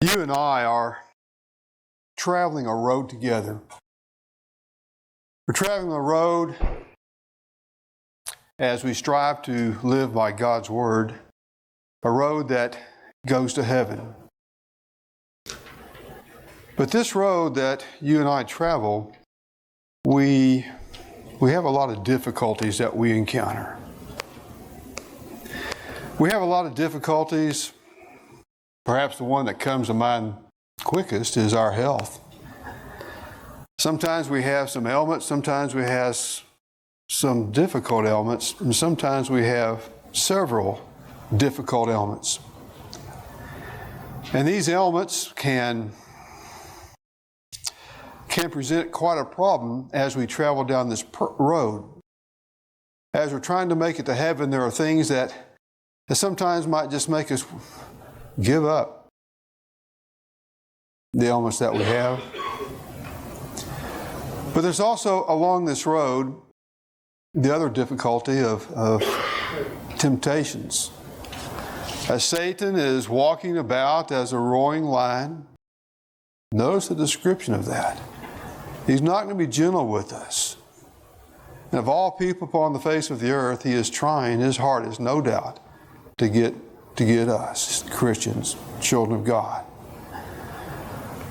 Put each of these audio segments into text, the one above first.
You and I are traveling a road together. We're traveling a road as we strive to live by God's Word, a road that goes to heaven. But this road that you and I travel, we have a lot of difficulties that we encounter. We have a lot of difficulties. Perhaps the one that comes to mind quickest is our health. Sometimes we have some ailments, sometimes we have some difficult ailments, and sometimes we have several difficult ailments. And these ailments can present quite a problem as we travel down this road. As we're trying to make it to heaven, there are things that sometimes might just make us give up the ailments that we have. But there's also along this road the other difficulty of temptations. As Satan is walking about as a roaring lion, notice the description of that. He's not going to be gentle with us. And of all people upon the face of the earth, he is trying his hardest, no doubt, to get us, Christians, children of God.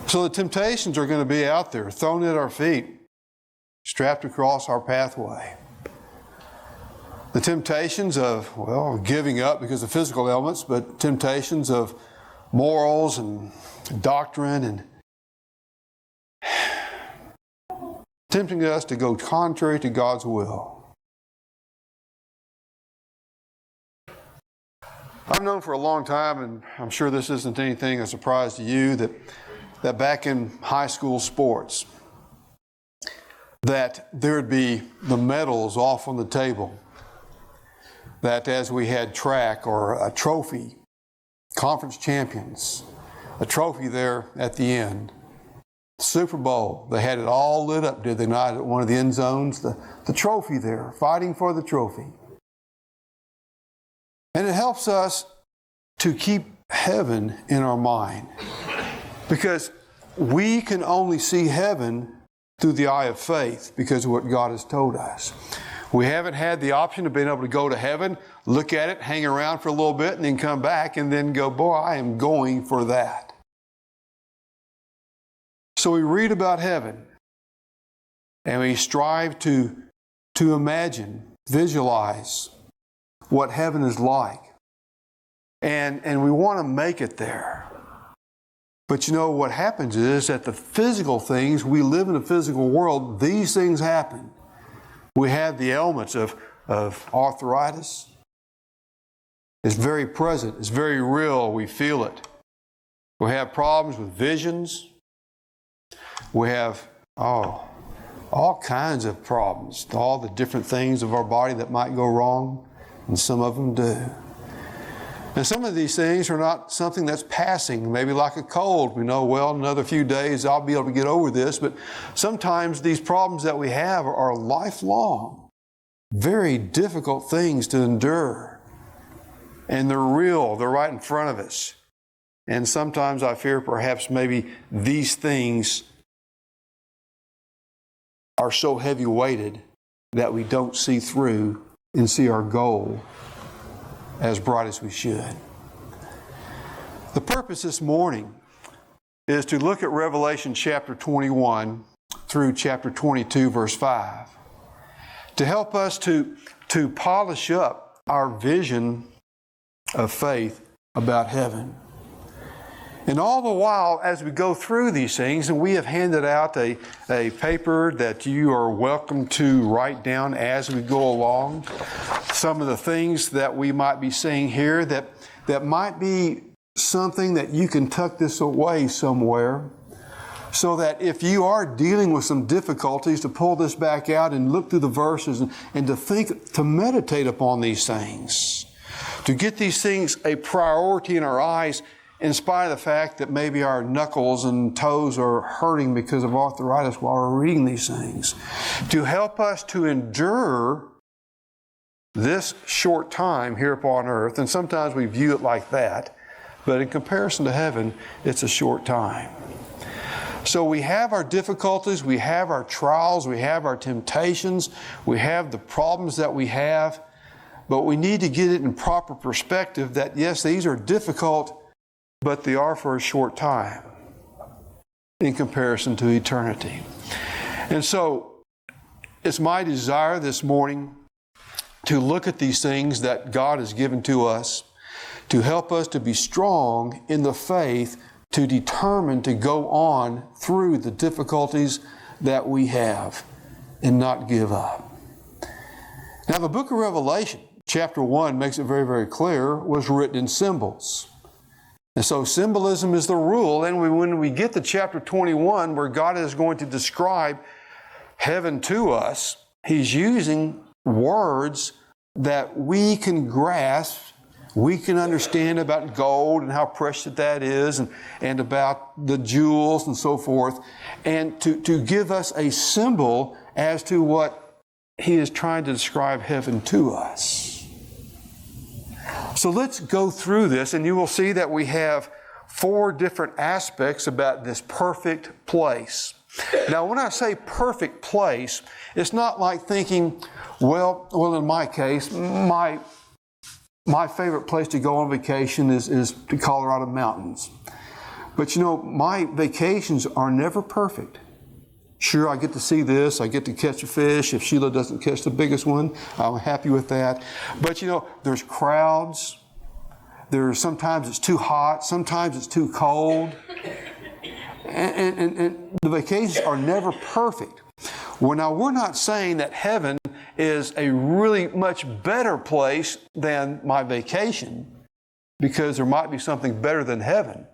So the temptations are going to be out there, thrown at our feet, strapped across our pathway. The temptations of, giving up because of physical ailments, but temptations of morals and doctrine and tempting us to go contrary to God's will. I've known for a long time, and I'm sure this isn't anything a surprise to you, that back in high school sports, that there'd be the medals off on the table. That as we had track or a trophy, conference champions, a trophy there at the end. Super Bowl, they had it all lit up, did they not, at one of the end zones? The trophy there, fighting for the trophy. And it helps us to keep heaven in our mind. Because we can only see heaven through the eye of faith because of what God has told us. We haven't had the option of being able to go to heaven, look at it, hang around for a little bit, and then come back and then go, boy, I am going for that. So we read about heaven, and we strive to imagine, visualize what heaven is like. And we want to make it there. But you know what happens is that the physical things, we live in a physical world, these things happen. We have the ailments of arthritis. It's very present. It's very real. We feel it. We have problems with visions. We have all kinds of problems, all the different things of our body that might go wrong, and some of them do. And some of these things are not something that's passing, maybe like a cold. We know, another few days I'll be able to get over this, but sometimes these problems that we have are lifelong, very difficult things to endure. And they're real, they're right in front of us. And sometimes I fear perhaps maybe these things are so heavy weighted that we don't see through and see our goal as bright as we should. The purpose this morning is to look at Revelation chapter 21 through chapter 22, verse 5, to help us to polish up our vision of faith about heaven. And all the while, as we go through these things, and we have handed out a paper that you are welcome to write down as we go along, some of the things that we might be saying here that might be something that you can tuck this away somewhere, so that if you are dealing with some difficulties, to pull this back out and look through the verses and to meditate upon these things, to get these things a priority in our eyes, in spite of the fact that maybe our knuckles and toes are hurting because of arthritis while we're reading these things, to help us to endure this short time here upon earth. And sometimes we view it like that, but in comparison to heaven, it's a short time. So we have our difficulties, we have our trials, we have our temptations, we have the problems that we have, but we need to get it in proper perspective that yes, these are difficult, but they are for a short time in comparison to eternity. And so it's my desire this morning to look at these things that God has given to us to help us to be strong in the faith, to determine to go on through the difficulties that we have and not give up. Now, the book of Revelation, chapter 1, makes it very, very clear, was written in symbols. And so symbolism is the rule. And when we get to chapter 21, where God is going to describe heaven to us, He's using words that we can grasp, we can understand about gold and how precious that is, and about the jewels and so forth, and to give us a symbol as to what He is trying to describe heaven to us. So let's go through this, and you will see that we have 4 different aspects about this perfect place. Now, when I say perfect place, it's not like thinking, well, in my case, my favorite place to go on vacation is the Colorado mountains. But you know, my vacations are never perfect. Sure, I get to see this, I get to catch a fish. If Sheila doesn't catch the biggest one, I'm happy with that. But you know, there's crowds. Sometimes it's too hot, sometimes it's too cold. And the vacations are never perfect. Well, now we're not saying that heaven is a really much better place than my vacation, because there might be something better than heaven.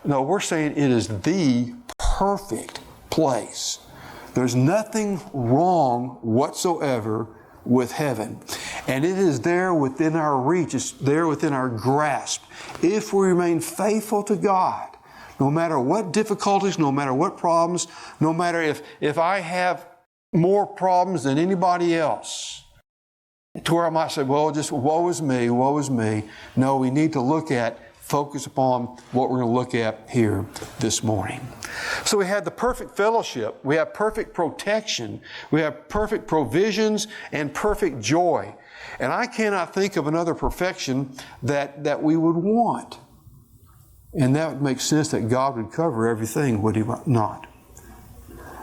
No, we're saying it is the perfect place. There's nothing wrong whatsoever with heaven. And it is there within our reach. It's there within our grasp. If we remain faithful to God, no matter what difficulties, no matter what problems, no matter if I have more problems than anybody else, to where I might say, well, just woe is me, woe is me. No, we need to focus upon what we're going to look at here this morning. So we have the perfect fellowship, we have perfect protection, we have perfect provisions and perfect joy. And I cannot think of another perfection that we would want. And that would make sense that God would cover everything, would He not?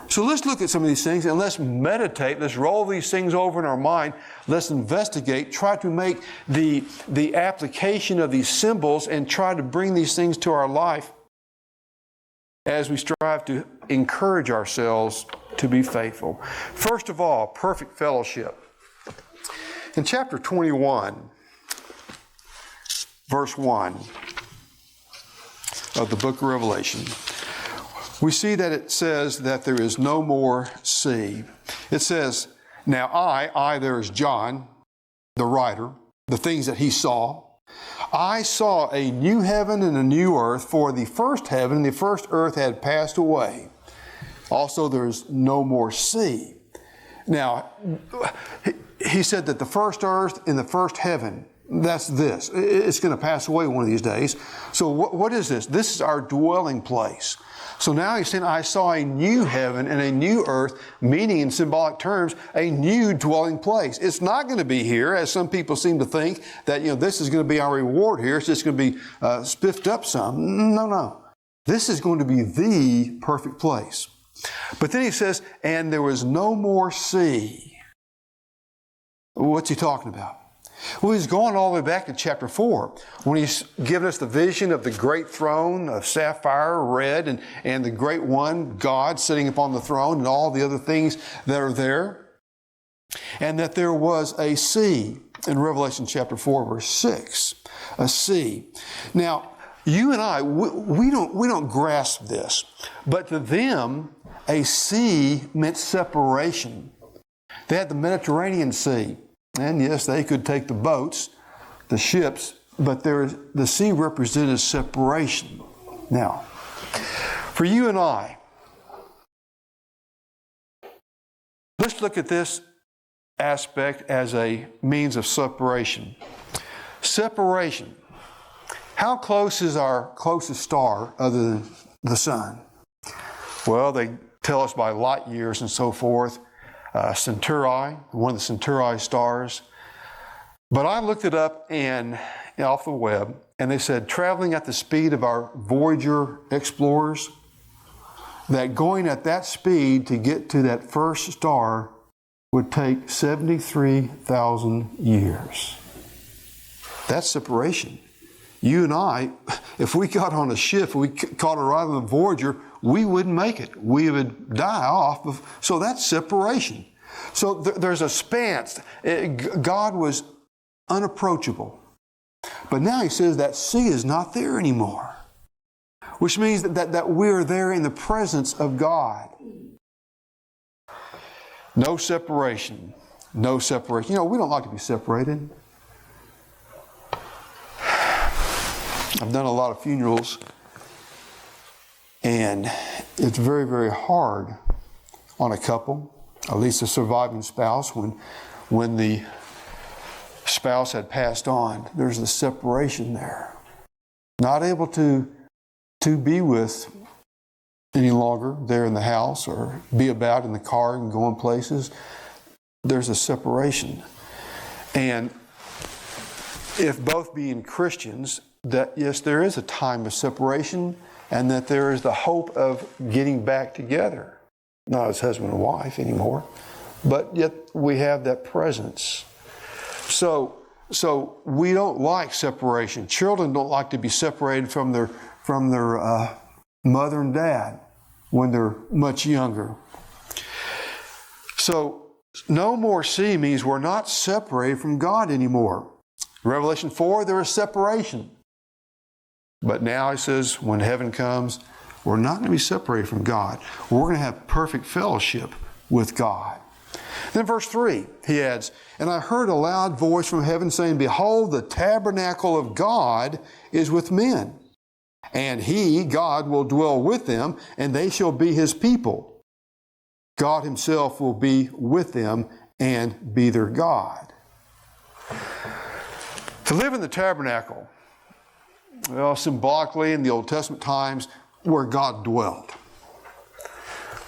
So let's look at some of these things and let's meditate. Let's roll these things over in our mind. Let's investigate, try to make the application of these symbols and try to bring these things to our life as we strive to encourage ourselves to be faithful. First of all, perfect fellowship. In chapter 21, verse 1 of the book of Revelation, we see that it says that there is no more sea. It says, now I, there is John, the writer, the things that he saw. I saw a new heaven and a new earth, for the first heaven and the first earth had passed away. Also, there is no more sea. Now, he said that the first earth and the first heaven, that's this. It's going to pass away one of these days. So what is this? This is our dwelling place. So now he's saying, I saw a new heaven and a new earth, meaning in symbolic terms, a new dwelling place. It's not going to be here, as some people seem to think, that this is going to be our reward here. It's just going to be spiffed up some. No. This is going to be the perfect place. But then he says, and there was no more sea. What's he talking about? Well, he's going all the way back to chapter 4, when he's given us the vision of the great throne of sapphire red and the great one, God, sitting upon the throne and all the other things that are there. And that there was a sea in Revelation chapter 4, verse 6. A sea. Now, you and I, we don't grasp this. But to them, a sea meant separation. They had the Mediterranean Sea. And yes, they could take the boats, the ships, but the sea represented separation. Now, for you and I, let's look at this aspect as a means of separation. Separation. How close is our closest star other than the sun? Well, they tell us by light years and so forth. Centauri, one of the Centauri stars. But I looked it up and off the web, and they said traveling at the speed of our Voyager explorers, that going at that speed to get to that first star would take 73,000 years. That's separation. You and I, if we got on a ship, we caught a ride on the Voyager, we wouldn't make it. We would die off. So that's separation. So there's a span. God was unapproachable. But now he says that sea is not there anymore, which means that we're there in the presence of God. No separation. No separation. You know, we don't like to be separated. I've done a lot of funerals, and it's very, very hard on a couple, at least a surviving spouse, when the spouse had passed on. There's a separation there. Not able to be with any longer there in the house or be about in the car and going places. There's a separation. And if both being Christians, that yes, there is a time of separation and that there is the hope of getting back together. Not as husband and wife anymore, but yet we have that presence. So we don't like separation. Children don't like to be separated from their mother and dad when they're much younger. So no more sea means we're not separated from God anymore. Revelation 4, there is separation. But now he says, when heaven comes, we're not going to be separated from God. We're going to have perfect fellowship with God. Then verse 3, he adds, and I heard a loud voice from heaven saying, behold, the tabernacle of God is with men. And he, God, will dwell with them, and they shall be his people. God himself will be with them and be their God. To live in the tabernacle, well, symbolically in the Old Testament times, where God dwelt.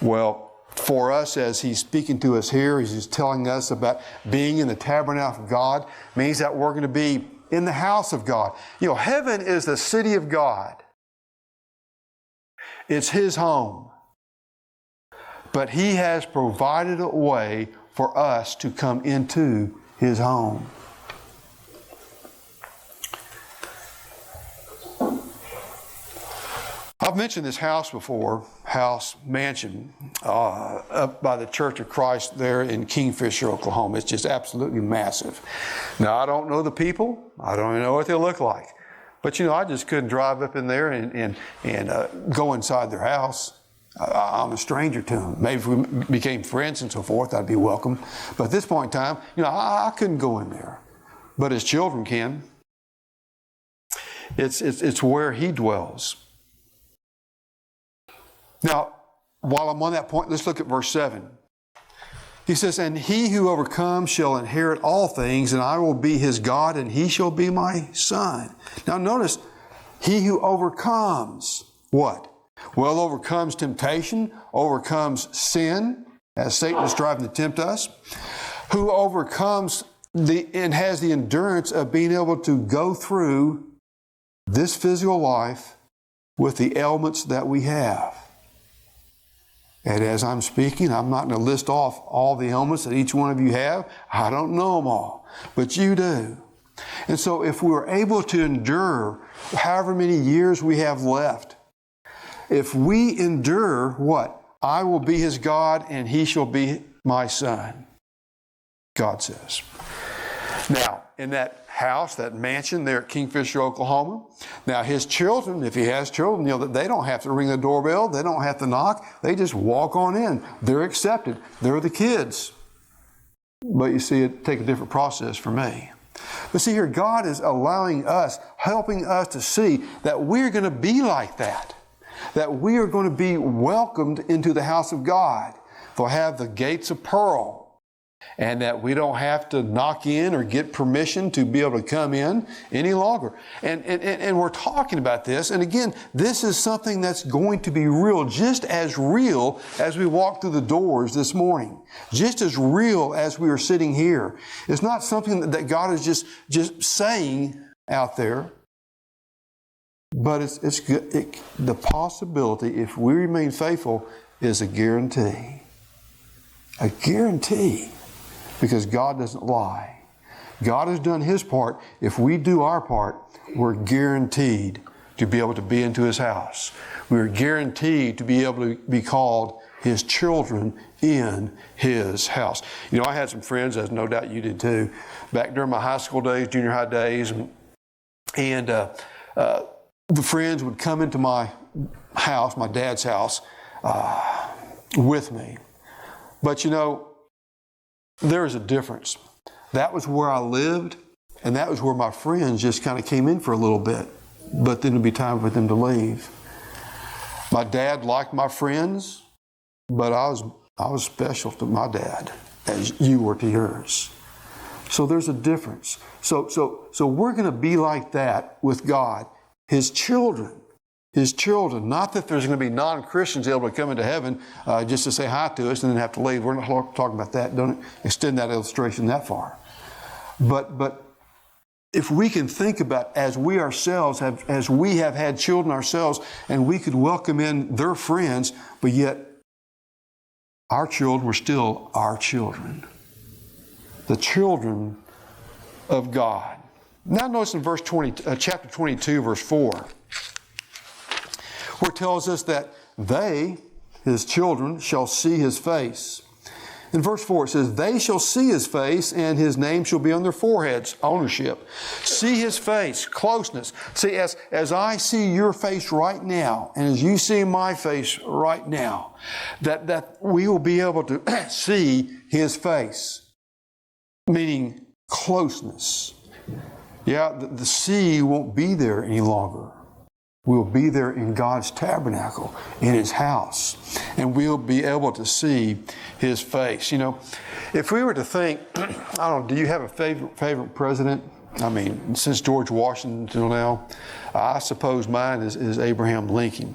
Well, for us, as he's speaking to us here, he's telling us about being in the tabernacle of God, means that we're going to be in the house of God. You know, heaven is the city of God. It's his home. But he has provided a way for us to come into his home. I've mentioned this house before, mansion, up by the Church of Christ there in Kingfisher, Oklahoma. It's just absolutely massive. Now, I don't know the people. I don't even know what they look like. But, you know, I just couldn't drive up in there and go inside their house. I'm a stranger to them. Maybe if we became friends and so forth, I'd be welcome. But at this point in time, you know, I couldn't go in there. But his children can. It's where he dwells. Now, while I'm on that point, let's look at verse 7. He says, and he who overcomes shall inherit all things, and I will be his God, and he shall be my son. Now notice, he who overcomes, what? Well, overcomes temptation, overcomes sin, as Satan is striving to tempt us, who overcomes and has the endurance of being able to go through this physical life with the ailments that we have. And as I'm speaking, I'm not going to list off all the ailments that each one of you have. I don't know them all, but you do. And so if we're able to endure however many years we have left, if we endure what? I will be his God and he shall be my son, God says. Now, in that house, that mansion there at Kingfisher, Oklahoma, now his children, if he has children, you know, they don't have to ring the doorbell. They don't have to knock. They just walk on in. They're accepted. They're the kids. But you see, it takes a different process for me. But see here, God is allowing us, helping us to see that we're going to be like that. That we are going to be welcomed into the house of God. They'll have the gates of pearl. and that we don't have to knock in or get permission to be able to come in any longer. And we're talking about this, and again, this is something that's going to be real, just as real as we walk through the doors this morning, just as real as we are sitting here. It's not something that God is just saying out there, but it's good. The possibility, if we remain faithful, is a guarantee. A guarantee. Because God doesn't lie. God has done His part. If we do our part, we're guaranteed to be able to be into His house. We're guaranteed to be able to be called His children in His house. You know, I had some friends, as no doubt you did too, back during my high school days, junior high days, and the friends would come into my house, my dad's house, with me. But you know, there is a difference. That was where I lived, and that was where my friends just kind of came in for a little bit. But then it would be time for them to leave. My dad liked my friends, but I was special to my dad, as you were to yours. So there's a difference. So we're going to be like that with God, His children. His children. Not that there's going to be non-Christians able to come into heaven just to say hi to us and then have to leave. We're not talking about that. Don't extend that illustration that far. But if we can think about as we ourselves as we have had children ourselves, and we could welcome in their friends, but yet our children were still our children. The children of God. Now notice in chapter 22, verse 4. Where it tells us that they, His children, shall see His face. In verse 4 it says, they shall see His face, and His name shall be on their foreheads. Ownership. See His face. Closeness. See, as I see your face right now, and as you see my face right now, that we will be able to see His face. Meaning closeness. Yeah, the sea won't be there any longer. We'll be there in God's tabernacle, in His house, and we'll be able to see His face. You know, if we were to think, I don't know, do you have a favorite president? I mean, since George Washington till now, I suppose mine is Abraham Lincoln.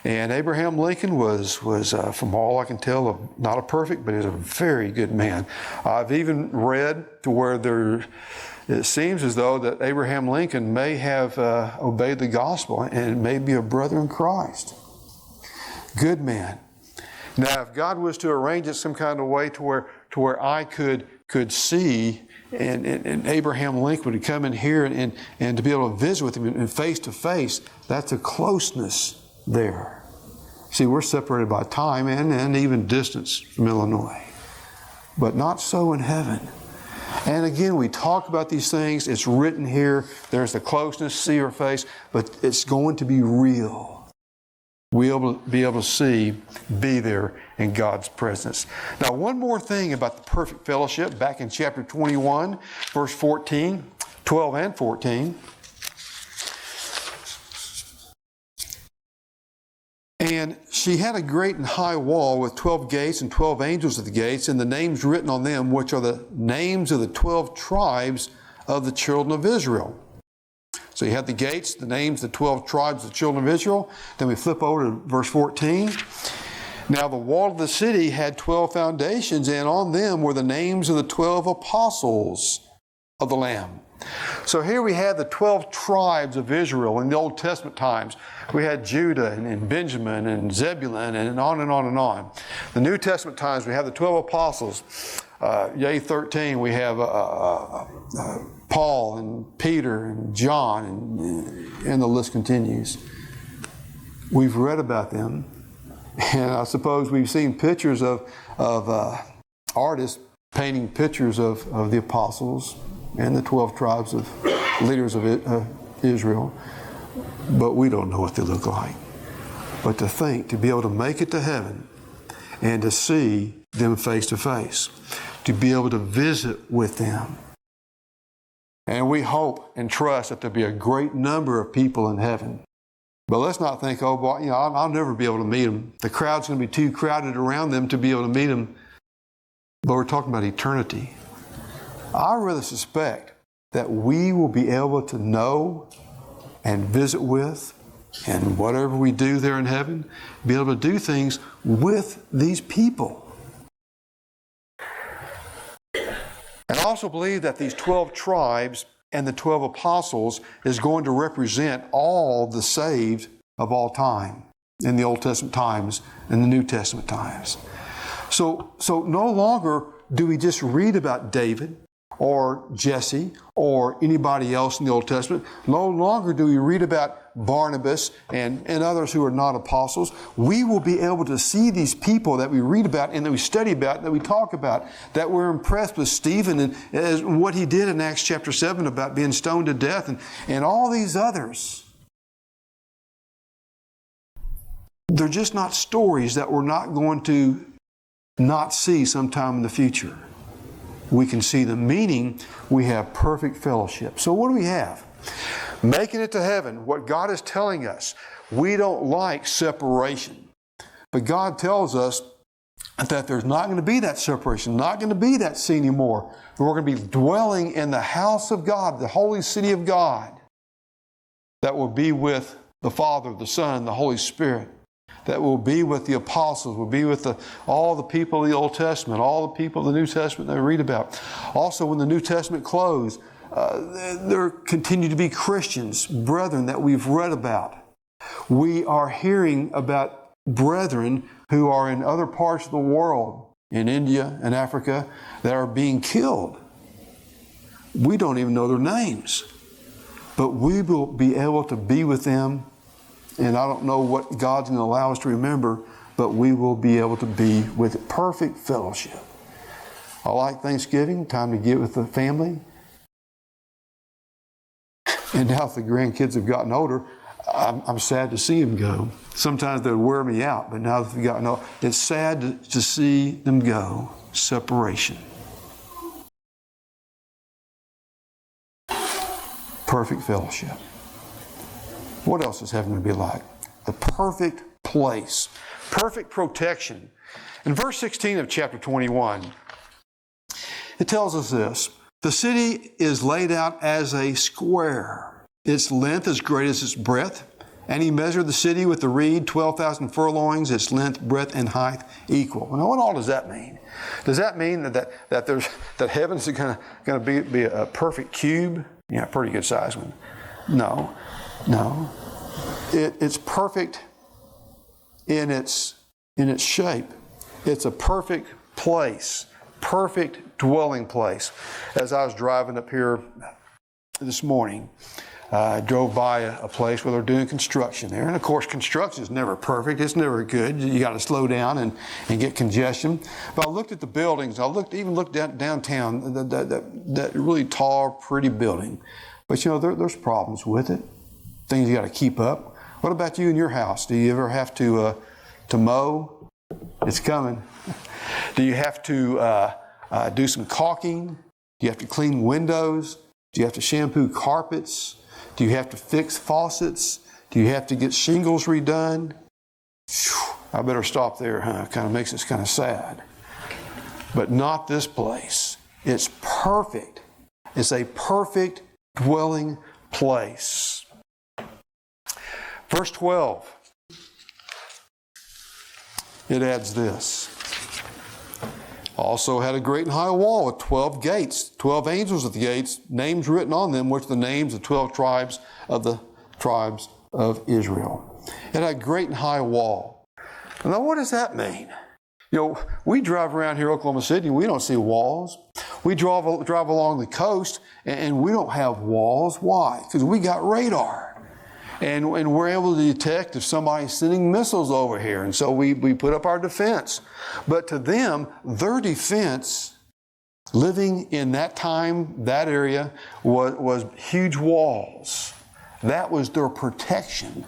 And Abraham Lincoln was from all I can tell, not a perfect, but he's a very good man. I've even read to where it seems as though that Abraham Lincoln may have obeyed the gospel and may be a brother in Christ. Good man. Now, if God was to arrange it some kind of way to where I could see, and Abraham Lincoln would come in here and to be able to visit with him and face to face, that's a closeness there. See, we're separated by time and even distance from Illinois. But not so in heaven. And again, we talk about these things. It's written here. There's the closeness, see her face, but it's going to be real. We'll be able to see, be there in God's presence. Now, one more thing about the perfect fellowship, back in chapter 21, verse 14, 12 and 14. And she had a great and high wall with 12 gates and 12 angels at the gates, and the names written on them, which are the names of the 12 tribes of the children of Israel. So you have the gates, the names, the 12 tribes of the children of Israel. Then we flip over to verse 14. Now the wall of the city had 12 foundations, and on them were the names of the 12 apostles of the Lamb. So here we have the 12 tribes of Israel in the Old Testament times. We had Judah and Benjamin and Zebulun and on and on and on. The New Testament times we have the 12 apostles. 13 we have Paul and Peter and John and the list continues. We've read about them, and I suppose we've seen pictures of artists painting pictures of the apostles and the 12 tribes of leaders of Israel, but we don't know what they look like. But to think, to be able to make it to heaven and to see them face to face, to be able to visit with them. And we hope and trust that there'll be a great number of people in heaven. But let's not think, oh boy, I'll never be able to meet them. The crowd's going to be too crowded around them to be able to meet them. but we're talking about eternity. I really suspect that we will be able to know and visit with, and whatever we do there in heaven, be able to do things with these people. And I also believe that these 12 tribes and the 12 apostles is going to represent all the saved of all time in the Old Testament times and the New Testament times. So no longer do we just read about David or Jesse or anybody else in the Old Testament. No longer do we read about Barnabas and others who are not apostles. We will be able to see these people that we read about and that we study about, that we talk about, that we're impressed with Stephen and what he did in Acts chapter 7 about being stoned to death and all these others. They're just not stories that we're not going to not see sometime in the future. We can see the meaning. We have perfect fellowship. So what do we have? Making it to heaven. What God is telling us. We don't like separation. But God tells us that there's not going to be that separation, not going to be that sea anymore. We're going to be dwelling in the house of God, the holy city of God, that will be with the Father, the Son, the Holy Spirit, that will be with the apostles, will be with all the people of the Old Testament, all the people of the New Testament that we read about. Also, when the New Testament closed, there continue to be Christians, brethren that we've read about. We are hearing about brethren who are in other parts of the world, in India and Africa, that are being killed. We don't even know their names, but we will be able to be with them. And I don't know what God's going to allow us to remember, but we will be able to be with perfect fellowship. I like Thanksgiving, time to get with the family. And now that the grandkids have gotten older, I'm sad to see them go. Sometimes they would wear me out, but now that they've gotten older, it's sad to see them go. Separation. Perfect fellowship. What else is heaven going to be like? The perfect place. Perfect protection. In verse 16 of chapter 21, it tells us this. The city is laid out as a square. Its length is great as its breadth. And he measured the city with the reed, 12,000 furlongs, its length, breadth, and height equal. Now, what all does that mean? Does that mean that heaven's going to be a perfect cube? Yeah, a pretty good size one. No. It's perfect in its shape. It's a perfect place, perfect dwelling place. As I was driving up here this morning, I drove by a place where they're doing construction there. And of course, construction is never perfect. It's never good. You got to slow down and get congestion. But I looked at the buildings. I even looked downtown, that really tall, pretty building. But there's problems with it. Things you got to keep up. What about you in your house? Do you ever have to mow? It's coming. Do you have to do some caulking? Do you have to clean windows? Do you have to shampoo carpets? Do you have to fix faucets? Do you have to get shingles redone? Whew, I better stop there, huh? Kind of makes us kind of sad. But not this place. It's perfect. It's a perfect dwelling place. Verse 12. It adds this. Also had a great and high wall with 12 gates, 12 angels at the gates, names written on them, which are the names of 12 tribes of the tribes of Israel. It had a great and high wall. Now, what does that mean? We drive around here in Oklahoma City and we don't see walls. We drive along the coast and we don't have walls. Why? Because we got radar. And we're able to detect if somebody's sending missiles over here. And so we put up our defense. But to them, their defense, living in that time, that area, was huge walls. That was their protection.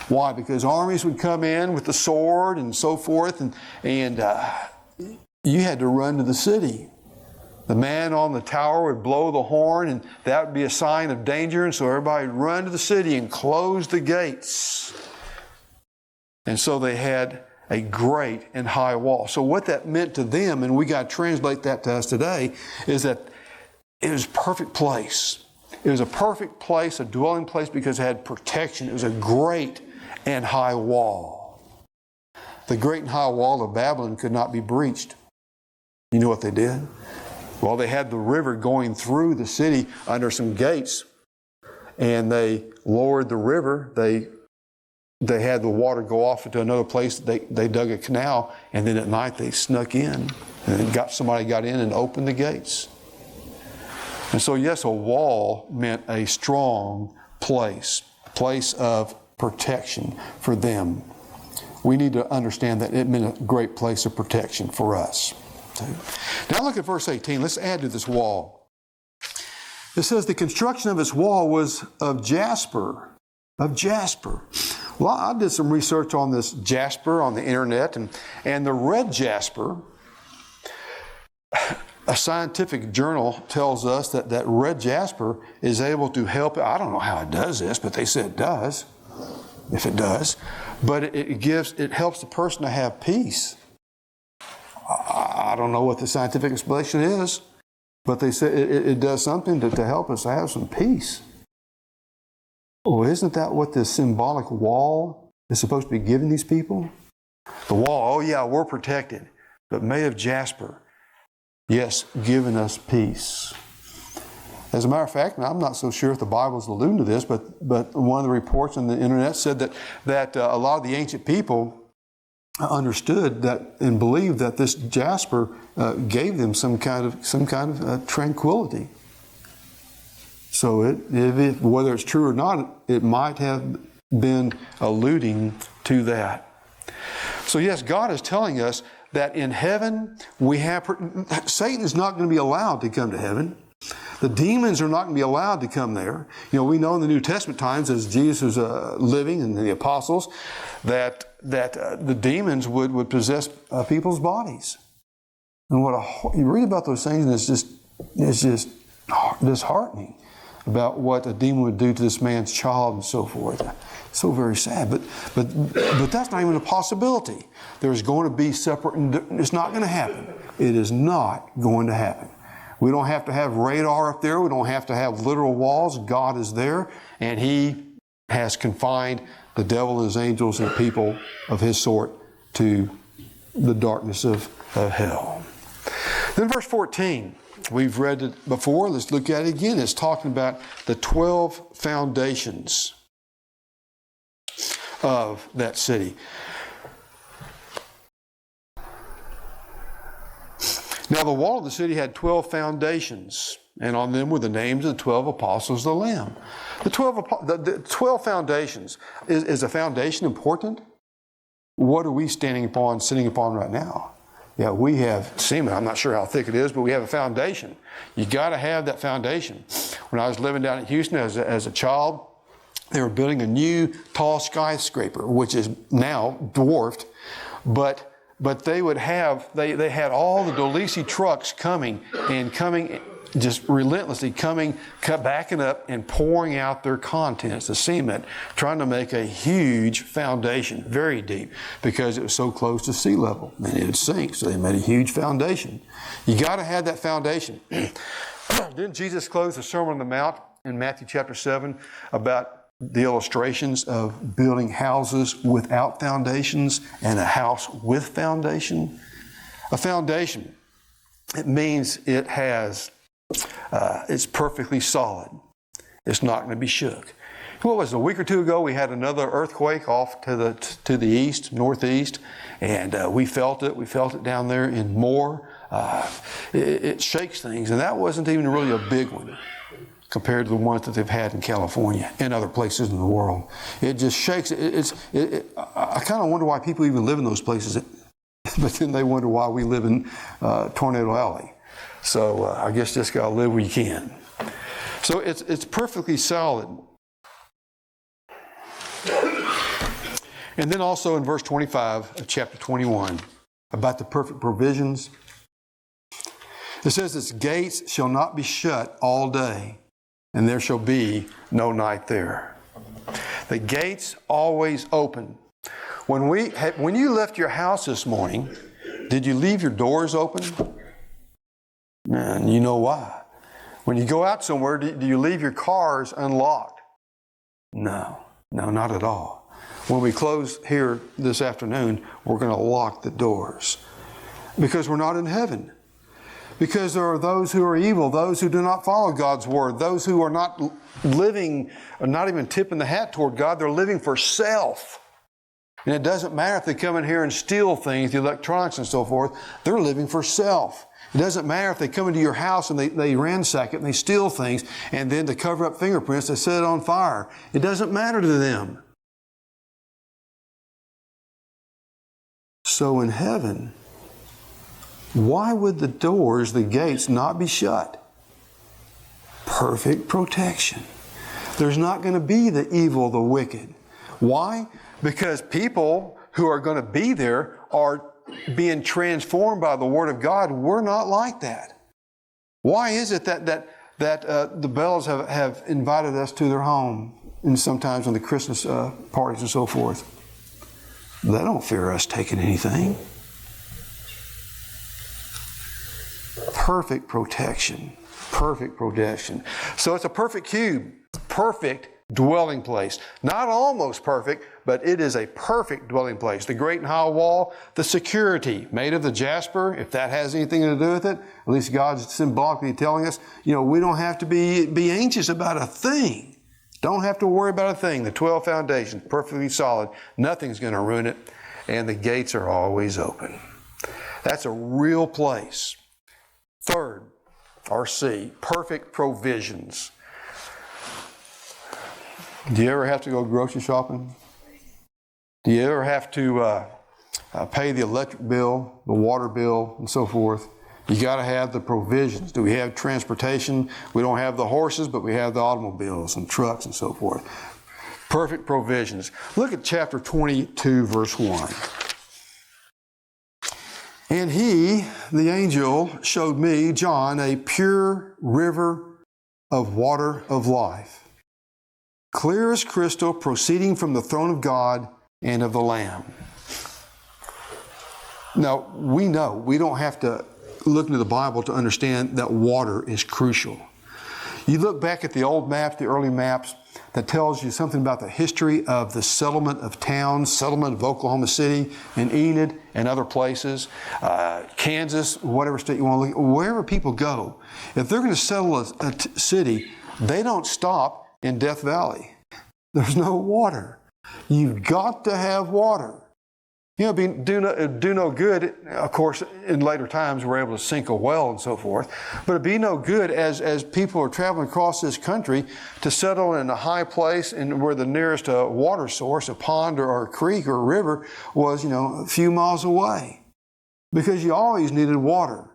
Why? Because armies would come in with the sword and so forth, and you had to run to the city. The man on the tower would blow the horn, and that would be a sign of danger, and so everybody would run to the city and close the gates. And so they had a great and high wall. So what that meant to them, and we got to translate that to us today, is that it was a perfect place. It was a perfect place, a dwelling place, because it had protection. It was a great and high wall. The great and high wall of Babylon could not be breached. You know what they did? Well, they had the river going through the city under some gates, and they lowered the river. They had the water go off into another place. They dug a canal, and then at night they snuck in, and somebody got in and opened the gates. And so, yes, a wall meant a strong place of protection for them. We need to understand that it meant a great place of protection for us. Now look at verse 18. Let's add to this wall. It says the construction of its wall was of jasper. Of jasper. Well, I did some research on this jasper on the internet, and the red jasper, a scientific journal tells us that red jasper is able to help. I don't know how it does this, but they said it does, if it does. But it helps the person to have peace. I don't know what the scientific explanation is, but they say it does something to help us have some peace. Well, isn't that what this symbolic wall is supposed to be giving these people? The wall, oh yeah, we're protected, but made of jasper. Yes, giving us peace. As a matter of fact, and I'm not so sure if the Bible's alluding to this, but one of the reports on the internet said that a lot of the ancient people understood that and believed that this jasper gave them some kind of tranquility. So whether it's true or not, it might have been alluding to that. So yes, God is telling us that in heaven Satan is not going to be allowed to come to heaven. The demons are not going to be allowed to come there. You know, we know in the New Testament times, as Jesus was living and the apostles, that the demons would possess people's bodies. And you read about those things, and it's just disheartening about what a demon would do to this man's child and so forth. So very sad. But that's not even a possibility. There's going to be separate, and it's not going to happen. It is not going to happen. We don't have to have radar up there. We don't have to have literal walls. God is there, and He has confined the devil and his angels and people of his sort to the darkness of hell. Then verse 14. We've read it before. Let's look at it again. It's talking about the 12 foundations of that city. Now, the wall of the city had 12 foundations, and on them were the names of the 12 apostles of the Lamb. The 12 foundations. Is a foundation important? What are we sitting upon right now? Yeah, we have cement. I'm not sure how thick it is, but we have a foundation. You got to have that foundation. When I was living down in Houston as a child, they were building a new tall skyscraper, which is now dwarfed, but they had all the Dolisi trucks coming just relentlessly backing up and pouring out their contents, the cement, trying to make a huge foundation, very deep, because it was so close to sea level and it would sink. So they made a huge foundation. You got to have that foundation. Didn't Jesus close the Sermon on the Mount in Matthew chapter 7 about the illustrations of building houses without foundations and a house with foundation? A foundation, it means it has it's perfectly solid. It's not going to be shook. What was it, a week or two ago? We had another earthquake off to the east, northeast, and we felt it. We felt it down there in Moore. It shakes things, and that wasn't even really a big one compared to the ones that they've had in California and other places in the world. It just shakes. I kind of wonder why people even live in those places, but then they wonder why we live in Tornado Alley. So I guess just got to live where you can. So it's perfectly solid. And then also in verse 25 of chapter 21, about the perfect provisions, it says, its gates shall not be shut all day, and there shall be no night there. The gates always open. When you left your house this morning, did you leave your doors open? And you know why. When you go out somewhere, do you leave your cars unlocked? No, not at all. When we close here this afternoon, we're going to lock the doors because we're not in heaven. Because there are those who are evil, those who do not follow God's word, those who are not living, or not even tipping the hat toward God, they're living for self. And it doesn't matter if they come in here and steal things, the electronics and so forth, they're living for self. It doesn't matter if they come into your house and they ransack it and they steal things, and then to cover up fingerprints, they set it on fire. It doesn't matter to them. So in heaven, why would the doors, the gates, not be shut? Perfect protection. There's not going to be the evil, the wicked. Why? Because people who are going to be there are being transformed by the Word of God. We're not like that. Why is it that the Bells have invited us to their home, and sometimes on the Christmas parties and so forth? They don't fear us taking anything. Perfect protection. Perfect protection. So it's a perfect cube. Perfect dwelling place. Not almost perfect, but it is a perfect dwelling place. The great and high wall, the security made of the jasper, if that has anything to do with it, at least God's symbolically telling us, we don't have to be anxious about a thing. Don't have to worry about a thing. The 12 foundations, perfectly solid. Nothing's going to ruin it. And the gates are always open. That's a real place. Third, or C, perfect provisions. Do you ever have to go grocery shopping? Do you ever have to pay the electric bill, the water bill, and so forth? You got to have the provisions. Do we have transportation? We don't have the horses, but we have the automobiles and trucks and so forth. Perfect provisions. Look at chapter 22, verse 1. And he, the angel, showed me, John, a pure river of water of life, clear as crystal, proceeding from the throne of God and of the Lamb. Now, we know, we don't have to look into the Bible to understand that water is crucial. You look back at the old maps, the early maps, that tells you something about the history of the settlement of towns, settlement of Oklahoma City and Enid and other places, Kansas, whatever state you want to look at, wherever people go. If they're going to settle a city, they don't stop in Death Valley. There's no water. You've got to have water. Do no good. Of course, in later times, we're able to sink a well and so forth. But it'd be no good as people are traveling across this country to settle in a high place and where the nearest water source, a pond or a creek or a river, was, a few miles away. Because you always needed water.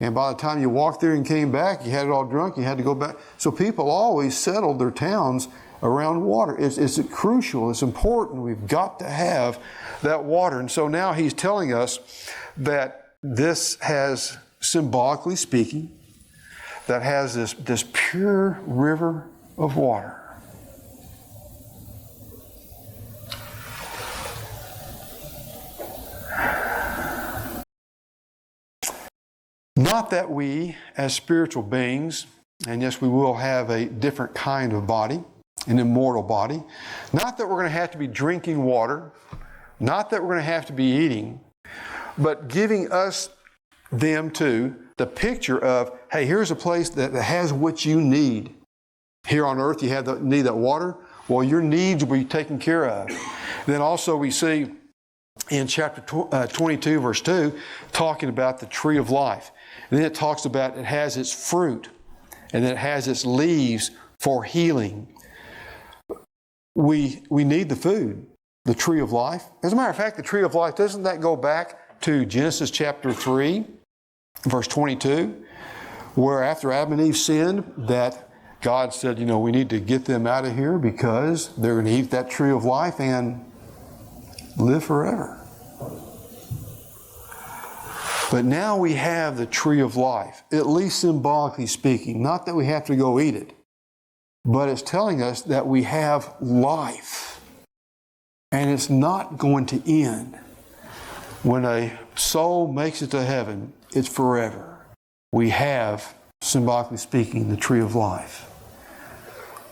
And by the time you walked there and came back, you had it all drunk, you had to go back. So people always settled their towns around water. It's crucial, it's important. We've got to have that water. And so now he's telling us that this has, symbolically speaking, that has this pure river of water. Not that we, as spiritual beings, and yes, we will have a different kind of body, an immortal body, not that we're going to have to be drinking water, not that we're going to have to be eating, but giving us them too the picture of, hey, here's a place that has what you need. Here on earth, you need that water. Well, your needs will be taken care of. Then also we see in chapter 22, verse 2, talking about the tree of life. And then it talks about it has its fruit, and then it has its leaves for healing. We need the food, the tree of life. As a matter of fact, the tree of life, doesn't that go back to Genesis chapter 3, verse 22, where after Adam and Eve sinned, that God said, we need to get them out of here because they're going to eat that tree of life and live forever. But now we have the tree of life, at least symbolically speaking. Not that we have to go eat it, but it's telling us that we have life. And it's not going to end. When a soul makes it to heaven, it's forever. We have, symbolically speaking, the tree of life.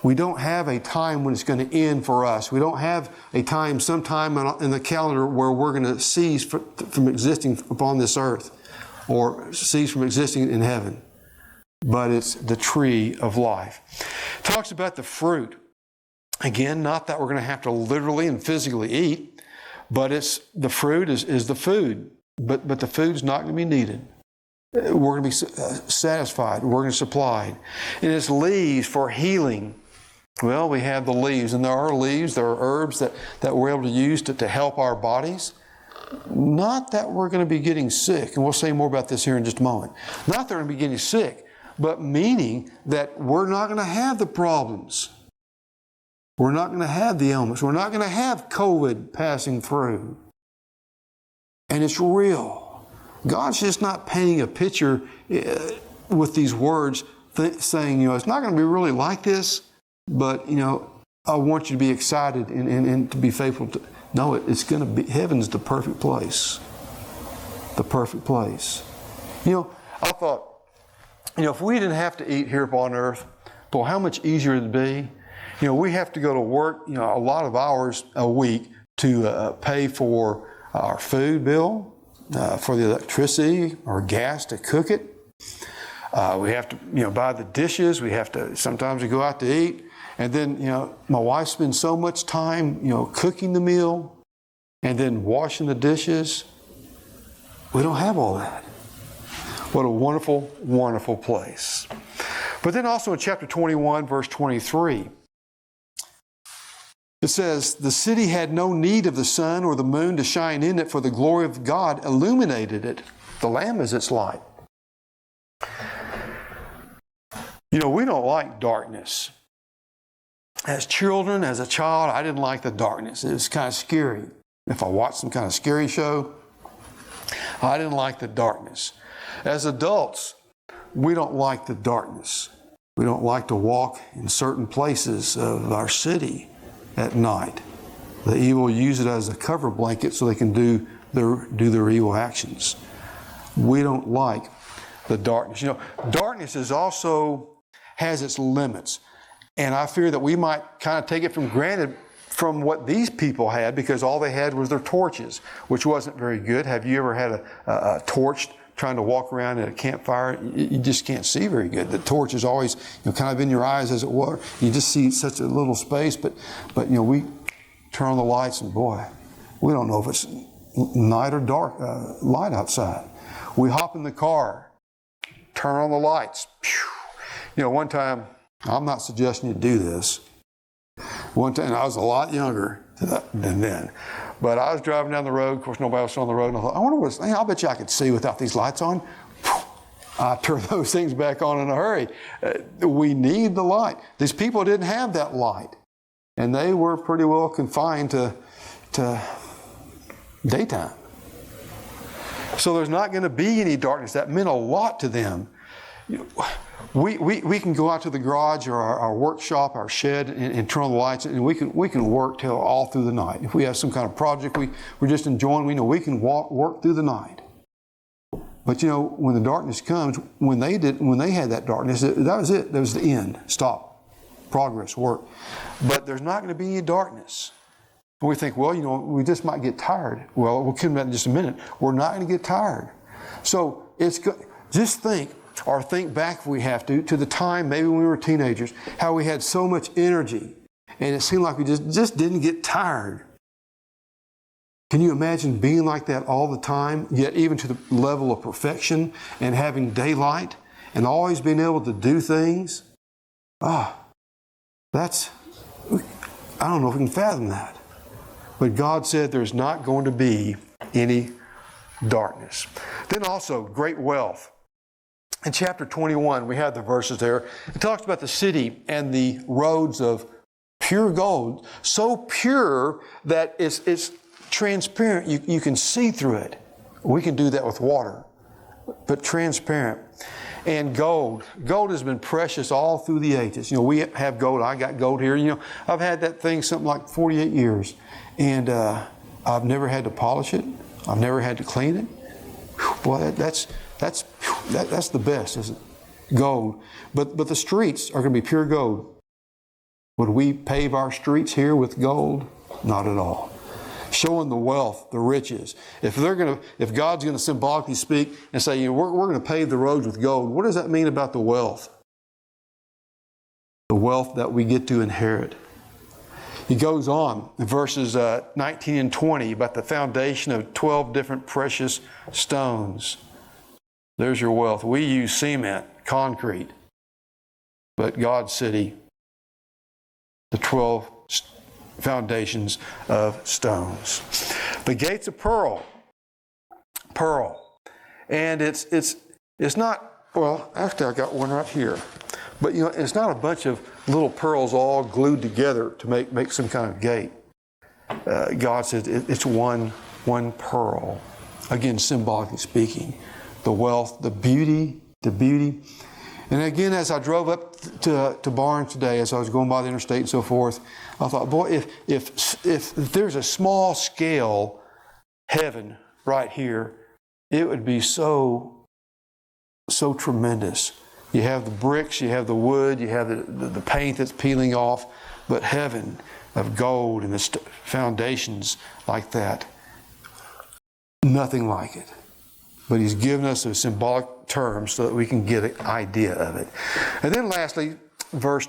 We don't have a time when it's going to end for us. We don't have a time, sometime in the calendar, where we're going to cease from existing upon this earth or cease from existing in heaven. But it's the tree of life. It talks about the fruit. Again, not that we're going to have to literally and physically eat, but it's the fruit is the food. But the food's not going to be needed. We're going to be satisfied. We're going to supply. And it's leaves for healing. Well, we have the leaves, and there are leaves, there are herbs that we're able to use to help our bodies. Not that we're going to be getting sick, and we'll say more about this here in just a moment. Not that we're going to be getting sick, but meaning that we're not going to have the problems. We're not going to have the ailments. We're not going to have COVID passing through. And it's real. God's just not painting a picture with these words saying, it's not going to be really like this, but, I want you to be excited and to be faithful to. No, it's going to be, heaven's the perfect place. The perfect place. I thought, if we didn't have to eat here upon earth, boy, how much easier it'd be. We have to go to work, a lot of hours a week to pay for our food bill, for the electricity or gas to cook it. We have to, buy the dishes. We have to, sometimes we go out to eat. And then, my wife spends so much time, cooking the meal and then washing the dishes. We don't have all that. What a wonderful, wonderful place. But then also in chapter 21, verse 23, it says, the city had no need of the sun or the moon to shine in it, for the glory of God illuminated it. The Lamb is its light. We don't like darkness. As children, as a child, I didn't like the darkness. It was kind of scary. If I watched some kind of scary show, I didn't like the darkness. As adults, we don't like the darkness. We don't like to walk in certain places of our city at night. The evil use it as a cover blanket so they can do their evil actions. We don't like the darkness. Darkness has its limits. And I fear that we might kind of take it for granted from what these people had, because all they had was their torches, which wasn't very good. Have you ever had a torch trying to walk around at a campfire? You just can't see very good. The torch is always kind of in your eyes, as it were. You just see such a little space. But we turn on the lights, and boy, we don't know if it's night or dark, light outside. We hop in the car, turn on the lights. One time, I'm not suggesting you do this. One time, I was a lot younger than then, but I was driving down the road. Of course, nobody else on the road, and I thought, I wonder I'll bet you I could see without these lights on. I turned those things back on in a hurry. We need the light. These people didn't have that light, and they were pretty well confined to daytime. So there's not going to be any darkness. That meant a lot to them. We can go out to the garage or our workshop, our shed, and turn on the lights, and we can work till all through the night. If we have some kind of project we're just enjoying, we know we can work through the night. But when the darkness comes, when they had that darkness, that was it. That was the end. Stop. Progress, work. But there's not going to be any darkness. And we think, we just might get tired. Well, we'll come back in just a minute. We're not going to get tired. So just think back if we have to the time maybe when we were teenagers, how we had so much energy and it seemed like we just didn't get tired. Can you imagine being like that all the time, yet even to the level of perfection and having daylight and always being able to do things? I don't know if we can fathom that. But God said there's not going to be any darkness. Then also, great wealth. In chapter 21, we have the verses there. It talks about the city and the roads of pure gold, so pure that it's transparent. You can see through it. We can do that with water, but transparent. And gold. Gold has been precious all through the ages. We have gold. I got gold here. I've had that thing something like 48 years. And I've never had to polish it. I've never had to clean it. Boy, that's the best, isn't it? Gold. But the streets are going to be pure gold. Would we pave our streets here with gold? Not at all. Showing the wealth, the riches. If God's going to symbolically speak and say, we're going to pave the roads with gold, what does that mean about the wealth? The wealth that we get to inherit. He goes on in verses 19 and 20 about the foundation of 12 different precious stones. There's your wealth. We use cement, concrete, but God's city, the 12 foundations of stones. The gates of pearl. And it's not, well, actually I got one right here. But it's not a bunch of little pearls all glued together to make some kind of gate. God says it's one pearl. Again, symbolically speaking. The wealth, the beauty. And again, as I drove up to Barnes today, as I was going by the interstate and so forth, I thought, boy, if there's a small scale heaven right here, it would be so tremendous. You have the bricks, you have the wood, you have the paint that's peeling off, but heaven of gold and the foundations like that, nothing like it. But He's given us those symbolic terms so that we can get an idea of it. And then lastly, verse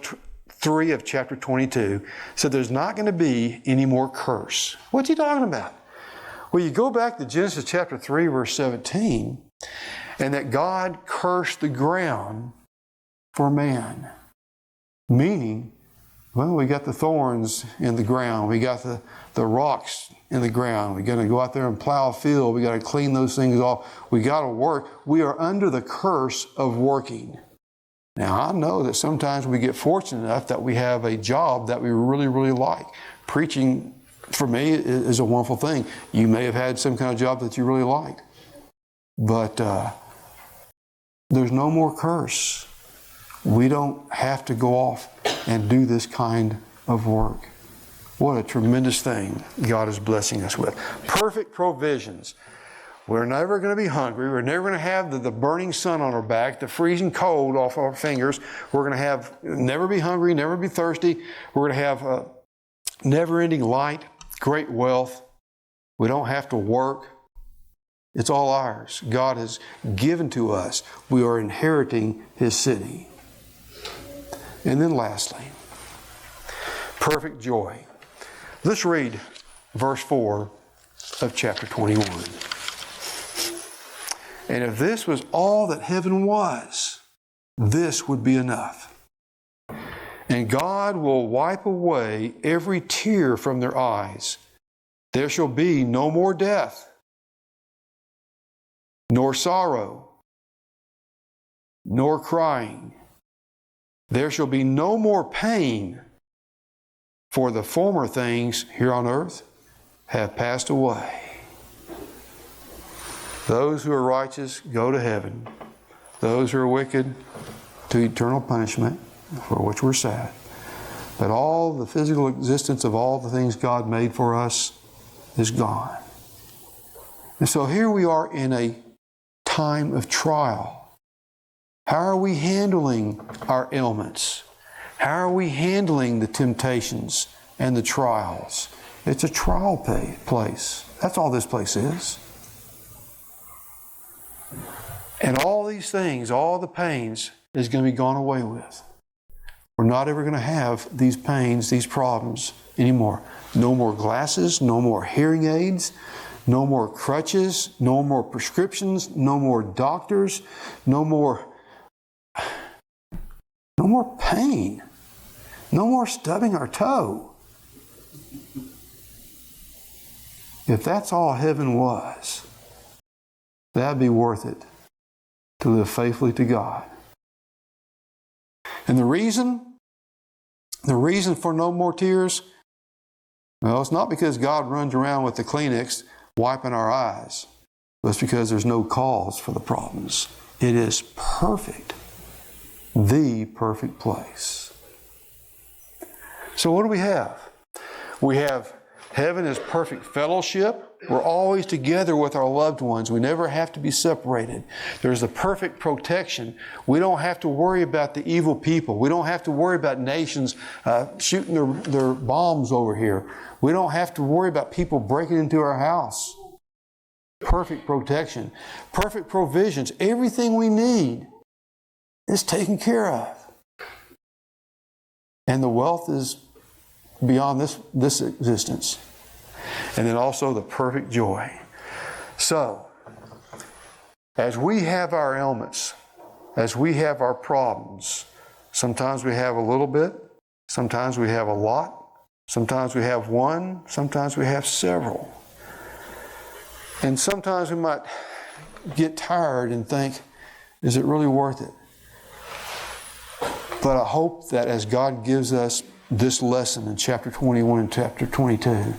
3 of chapter 22 said there's not going to be any more curse. What's He talking about? Well, you go back to Genesis chapter 3, verse 17, and that God cursed the ground for man. Meaning, well, we got the thorns in the ground. We got the rocks in the ground. We got to go out there and plow a field. We got to clean those things off. We got to work. We are under the curse of working. Now, I know that sometimes we get fortunate enough that we have a job that we really, really like. Preaching, for me, is a wonderful thing. You may have had some kind of job that you really liked. But there's no more curse. We don't have to go off and do this kind of work. What a tremendous thing God is blessing us with. Perfect provisions. We're never going to be hungry. We're never going to have the burning sun on our back, the freezing cold off our fingers. We're going to never be hungry, never be thirsty. We're going to have never-ending light, great wealth. We don't have to work. It's all ours. God has given to us. We are inheriting His city. And then lastly, perfect joy. Let's read verse 4 of chapter 21. And if this was all that heaven was, this would be enough. And God will wipe away every tear from their eyes. There shall be no more death, nor sorrow, nor crying. There shall be no more pain, for the former things here on earth have passed away. Those who are righteous go to heaven. Those who are wicked to eternal punishment, for which we're sad. But all the physical existence of all the things God made for us is gone. And so here we are in a time of trial. How are we handling our ailments? How are we handling the temptations and the trials? It's a trial place. That's all this place is. And all these things, all the pains, is going to be gone away with. We're not ever going to have these pains, these problems anymore. No more glasses, no more hearing aids, no more crutches, no more prescriptions, no more doctors, no more pain, no more stubbing our toe. If that's all heaven was, that'd be worth it to live faithfully to God. And the reason for no more tears, well, it's not because God runs around with the Kleenex wiping our eyes. It's because there's no cause for the problems. It is perfect. The perfect place. So what do we have? We have Heaven is perfect fellowship. We're always together with our loved ones. We never have to be separated. There's the perfect protection. We don't have to worry about the evil people. We don't have to worry about nations shooting their bombs over here. We don't have to worry about people breaking into our house. Perfect protection. Perfect provisions. Everything we need is taken care of. And the wealth is beyond this existence. And then also the perfect joy. So, as we have our ailments, as we have our problems, sometimes we have a little bit, sometimes we have a lot, sometimes we have one, sometimes we have several. And sometimes we might get tired and think, is it really worth it? But I hope that as God gives us this lesson in chapter 21 and chapter 22,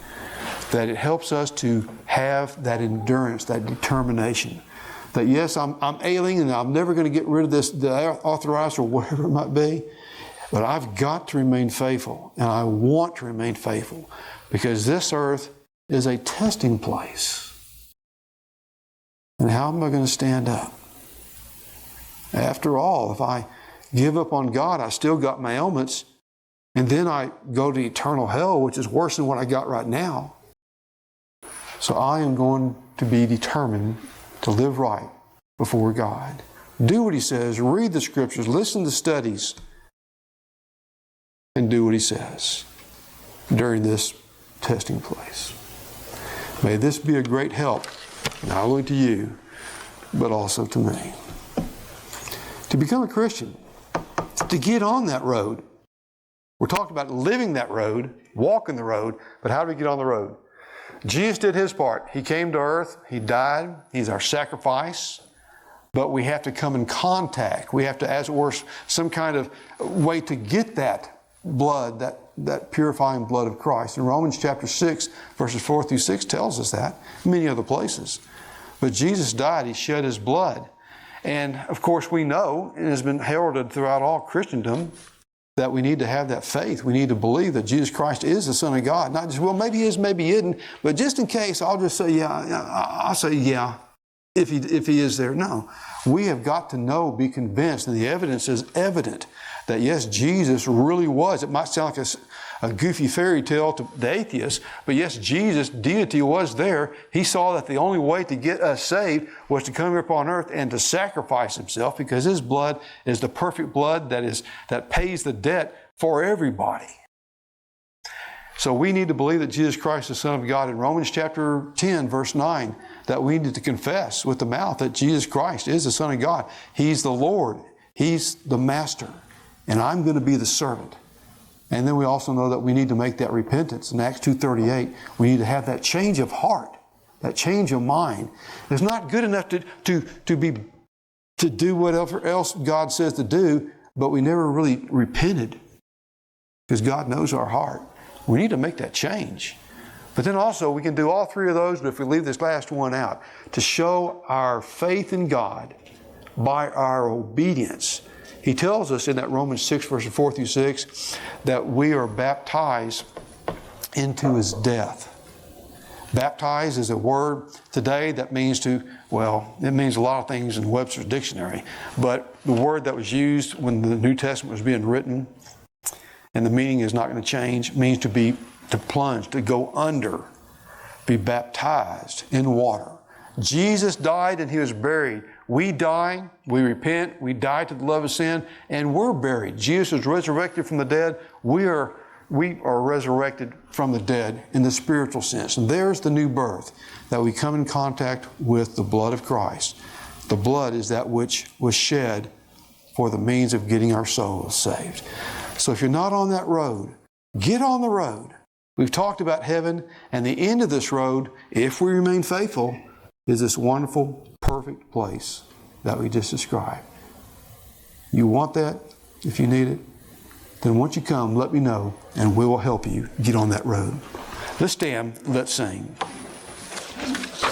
that it helps us to have that endurance, that determination. That yes, I'm ailing and I'm never going to get rid of this, the arthritis or whatever it might be, but I've got to remain faithful, and I want to remain faithful, because this earth is a testing place. And how am I going to stand up? After all, if I give up on God, I still got my ailments, and then I go to eternal hell, which is worse than what I got right now. So I am going to be determined to live right before God. Do what He says, read the Scriptures, listen to studies, and do what He says during this testing place. May this be a great help, not only to you, but also to me. To become a Christian, to get on that road. We're talking about living that road, walking the road, but how do we get on the road? Jesus did His part. He came to earth. He died. He's our sacrifice. But we have to come in contact. We have to, as it were, some kind of way to get that blood, that purifying blood of Christ. In Romans chapter 6, verses 4 through 6 tells us that. Many other places. But Jesus died. He shed His blood. And, of course, we know, and it has been heralded throughout all Christendom, that we need to have that faith. We need to believe that Jesus Christ is the Son of God. Not just, well, maybe He is, maybe He isn't. But just in case, I'll just say, I'll say, yeah, if he is there. No. We have got to know, be convinced, and the evidence is evident that, yes, Jesus really was. It might sound like a goofy fairy tale to the atheist, but yes, Jesus, deity, was there. He saw that the only way to get us saved was to come here upon earth and to sacrifice Himself, because His blood is the perfect blood that pays the debt for everybody. So we need to believe that Jesus Christ is the Son of God. In Romans chapter 10, verse 9, that we need to confess with the mouth that Jesus Christ is the Son of God. He's the Lord. He's the Master. And I'm going to be the servant. And then we also know that we need to make that repentance. In Acts 2:38, we need to have that change of heart, that change of mind. It's not good enough to do whatever else God says to do, but we never really repented, because God knows our heart. We need to make that change. But then also we can do all three of those, but if we leave this last one out, to show our faith in God by our obedience. He tells us in that Romans 6, verses 4 through 6, that we are baptized into His death. Baptized is a word today that means it means a lot of things in Webster's dictionary. But the word that was used when the New Testament was being written, and the meaning is not going to change, means to plunge, to go under, be baptized in water. Jesus died and He was buried. We die, we repent, we die to the love of sin, and we're buried. Jesus was resurrected from the dead. We are resurrected from the dead in the spiritual sense. And there's the new birth, that we come in contact with the blood of Christ. The blood is that which was shed for the means of getting our souls saved. So if you're not on that road, get on the road. We've talked about heaven, and the end of this road, if we remain faithful, is this wonderful, perfect place that we just described. You want that? If you need it, then once you come, let me know, and we will help you get on that road. Let's stand, let's sing.